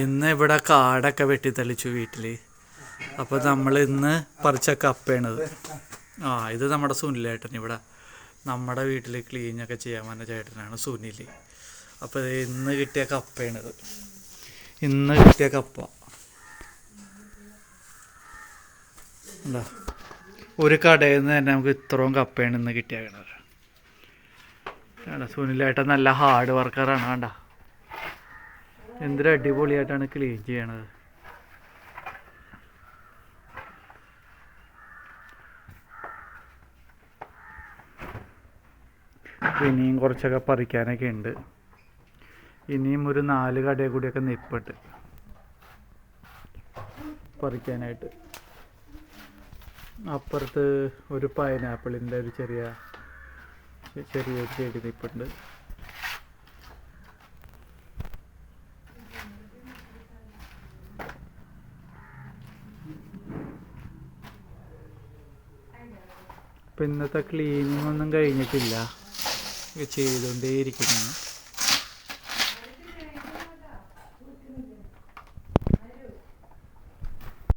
ഇന്ന് ഇവിടെ കാടൊക്കെ വെട്ടിത്തെളിച്ചു വീട്ടിൽ. അപ്പോൾ നമ്മൾ ഇന്ന് പറിച്ച കപ്പയാണിത്. ഇത് നമ്മുടെ സുനിലേട്ടൻ. ഇവിടെ നമ്മുടെ വീട്ടിൽ ക്ലീനൊക്കെ ചെയ്യാൻ വന്ന ചേട്ടനാണ് സുനിൽ. അപ്പോൾ ഇന്ന് കിട്ടിയ കപ്പയാണിത്. ഇന്ന് കിട്ടിയ കപ്പ എന്താ, ഒരു കടയിൽ നിന്ന് തന്നെ നമുക്ക് ഇത്രയും കപ്പയാണ് ഇന്ന് കിട്ടിയത്. സുനിലേട്ടൻ നല്ല ഹാർഡ് വർക്കറാണ്. വേണ്ട, എന്തൊരു അടിപൊളിയായിട്ടാണ് ക്ലീൻ ചെയ്യണത്. ഇനിയും കുറച്ചൊക്കെ പറിക്കാനൊക്കെ ഉണ്ട്. ഇനിയും ഒരു 4 കടയിൽ കൂടിയൊക്കെ നിൽപ്പുണ്ട് പറിക്കാനായിട്ട്. അപ്പുറത്ത് ഒരു പൈനാപ്പിളിൻ്റെ ഒരു ചെറിയൊരു ചെടി നിൽപ്പുണ്ട്. ഇപ്പം ഇന്നത്തെ ക്ലീനിങ് ഒന്നും കഴിഞ്ഞിട്ടില്ല, ചെയ്തുകൊണ്ടേയിരിക്കുന്നു.